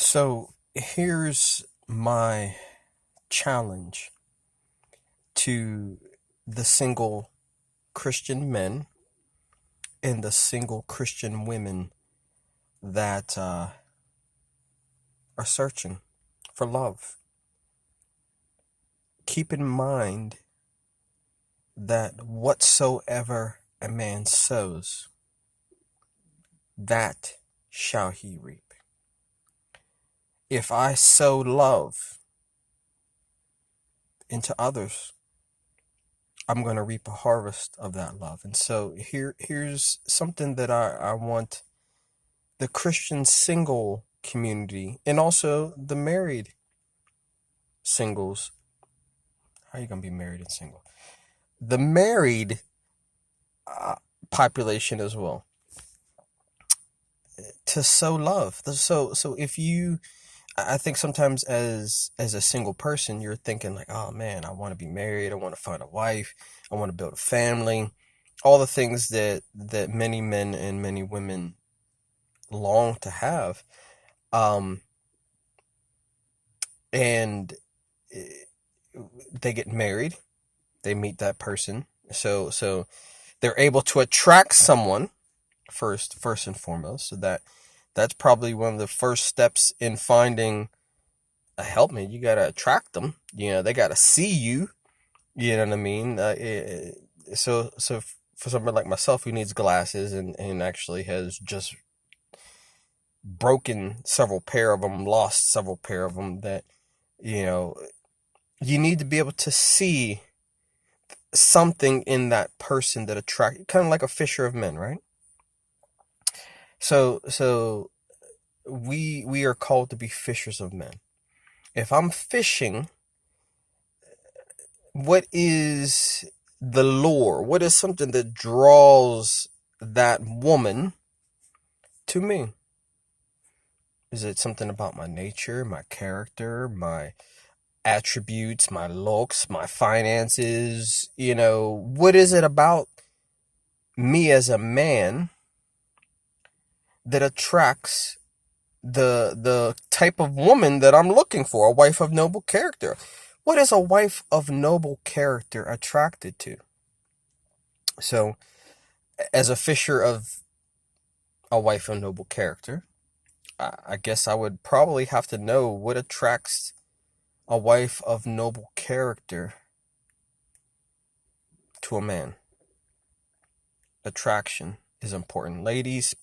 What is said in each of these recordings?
So here's my challenge to the single Christian men and the single Christian women that are searching for love. Keep in mind that whatsoever a man sows, that shall he reap. If I sow love into others, I'm going to reap a harvest of that love. And so here's something that I want the Christian single community and also the married singles. How are you going to be married and single? The married population as well. To sow love. So if you, I think sometimes as a single person, you're thinking like, oh man, I want to be married. I want to find a wife. I want to build a family. All the things that many men and many women long to have. And they get married. They meet that person. So they're able to attract someone first and foremost. So that's probably one of the first steps in finding a helpmate. You gotta attract them. They gotta see you. You know what I mean? So for somebody like myself who needs glasses and actually has just broken several pair of them, lost several pair of them, that you need to be able to see something in that person that attract, kind of like a fisher of men, right? So we are called to be fishers of men. If I'm fishing, what is the lure? What is something that draws that woman to me? Is it something about my nature, my character, my attributes, my looks, my finances? What is it about me as a man that attracts the type of woman that I'm looking for, a wife of noble character? What is a wife of noble character attracted to? So, as a fisher of a wife of noble character, I guess I would probably have to know what attracts a wife of noble character to a man. Attraction is important. Ladies,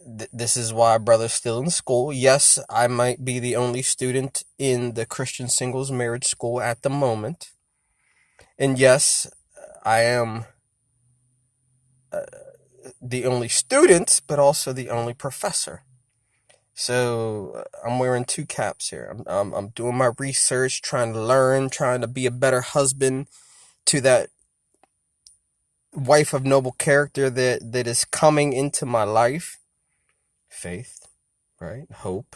this is why brother's still in school. Yes, I might be the only student in the Christian singles marriage school at the moment. And yes, I am the only student, but also the only professor. So I'm wearing two caps here. I'm doing my research, trying to learn, trying to be a better husband to that wife of noble character that is coming into my life. Faith, right? Hope.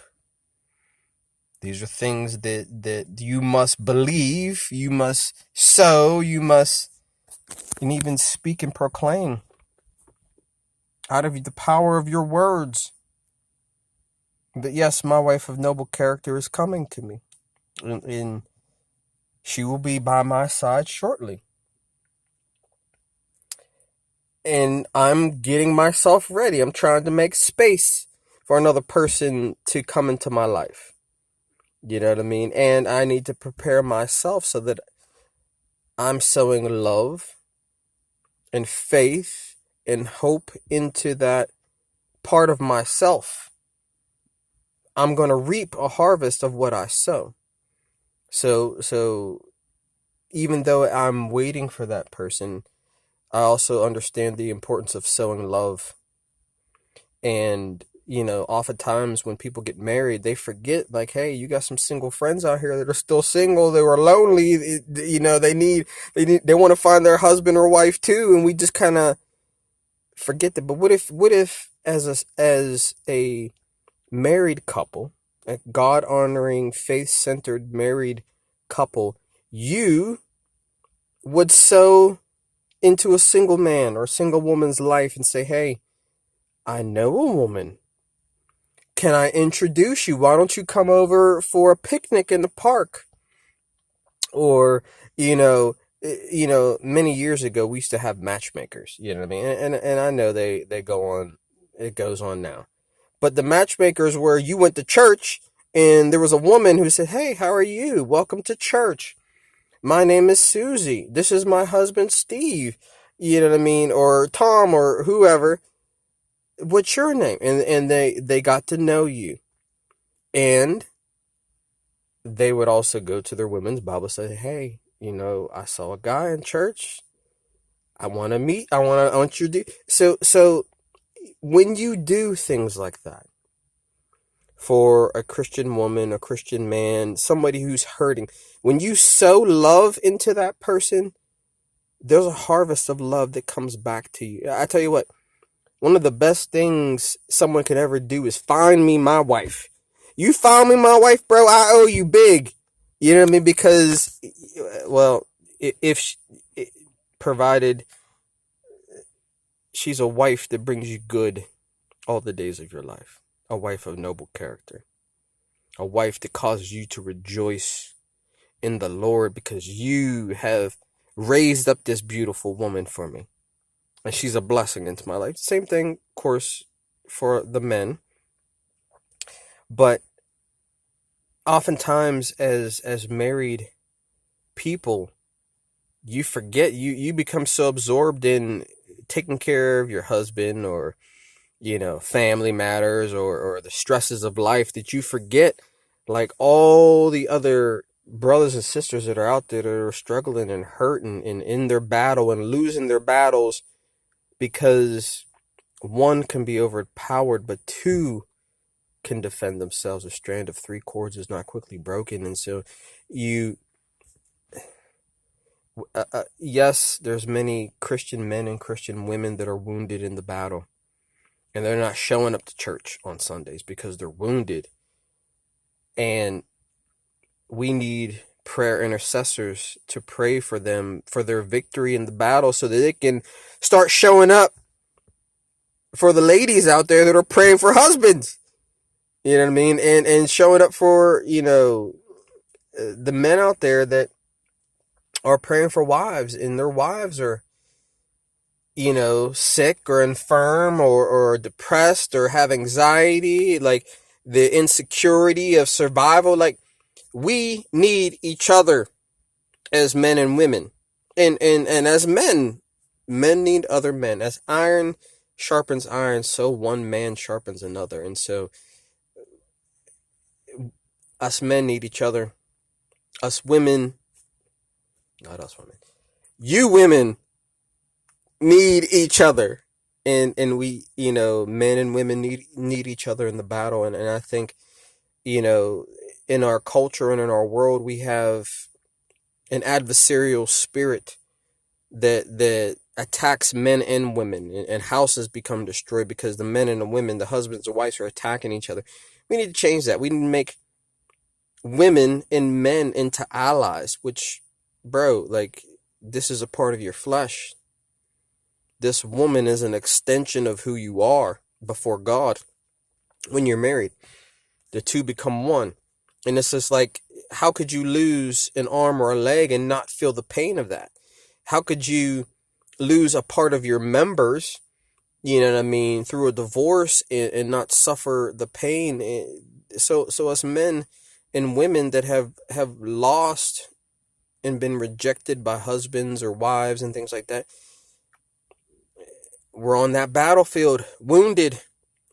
These are things that you must believe, you must sow, and even speak and proclaim out of the power of your words. But yes, my wife of noble character is coming to me. And she will be by my side shortly. And I'm getting myself ready. I'm trying to make space for another person to come into my life. You know what I mean? And I need to prepare myself so that I'm sowing love and faith and hope into that part of myself. I'm going to reap a harvest of what I sow. So even though I'm waiting for that person, I also understand the importance of sowing love. And, oftentimes when people get married, they forget, like, hey, you got some single friends out here that are still single. They were lonely. They want to find their husband or wife too. And we just kind of forget that. But what if as a married couple, a God-honoring, faith-centered married couple, you would sow into a single man or a single woman's life and say, hey, I know a woman can I introduce you? Why don't you come over for a picnic in the park? Or, many years ago we used to have matchmakers, you know what I mean? And I know they go on, it goes on now. But the matchmakers where you went to church and there was a woman who said, "Hey, how are you? Welcome to church. My name is Susie. This is my husband, Steve." You know what I mean? Or Tom or whoever. What's your name? And they got to know you. And they would also go to their women's Bible study. "Hey, I saw a guy in church. I want to meet. I want you to do." So when you do things like that for a Christian woman, a Christian man, somebody who's hurting, when you sow love into that person, there's a harvest of love that comes back to you. I tell you what, one of the best things someone could ever do is find me my wife. You found me my wife, bro, I owe you big. You know what I mean? Because, well, if provided she's a wife that brings you good all the days of your life, a wife of noble character, a wife that causes you to rejoice in the Lord because you have raised up this beautiful woman for me. And she's a blessing into my life. Same thing, of course, for the men. But oftentimes as married people, you forget, you become so absorbed in taking care of your husband or, family matters or the stresses of life that you forget like all the other brothers and sisters that are out there that are struggling and hurting and in their battle and losing their battles because one can be overpowered, but two can defend themselves. A strand of three cords is not quickly broken. And so yes, there's many Christian men and Christian women that are wounded in the battle. And they're not showing up to church on Sundays because they're wounded. And we need prayer intercessors to pray for them, for their victory in the battle, so that they can start showing up for the ladies out there that are praying for husbands. You know what I mean? And showing up for, the men out there that are praying for wives, and their wives are, sick or infirm or depressed or have anxiety, like the insecurity of survival. Like, we need each other as men and women. And as men need other men. As iron sharpens iron, so one man sharpens another. And so us men need each other. Us women, not us women, you women need each other. And we, men and women need each other in the battle. And I think, in our culture and in our world, we have an adversarial spirit that attacks men and women, and houses become destroyed because the men and the women, the husbands and wives, are attacking each other. We need to change that. We need to make women and men into allies, which, bro, like, this is a part of your flesh. This woman is an extension of who you are before God. When you're married, the two become one. And it's just like, how could you lose an arm or a leg and not feel the pain of that? How could you lose a part of your members, through a divorce and not suffer the pain? So us men and women that have lost and been rejected by husbands or wives and things like that, we're on that battlefield, wounded,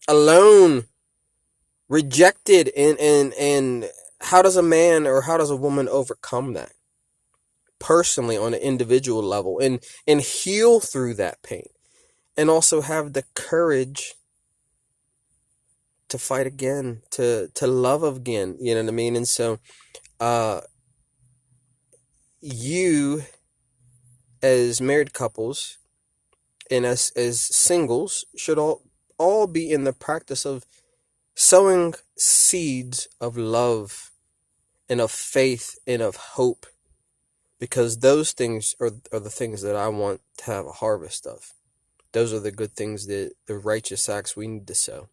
alone, rejected, and how does a man or how does a woman overcome that personally on an individual level and heal through that pain, and also have the courage to fight again, to love again, you know what I mean? And so you as married couples and as singles should all be in the practice of sowing seeds of love and of faith and of hope, because those things are the things that I want to have a harvest of. Those are the good things, that the righteous acts we need to sow.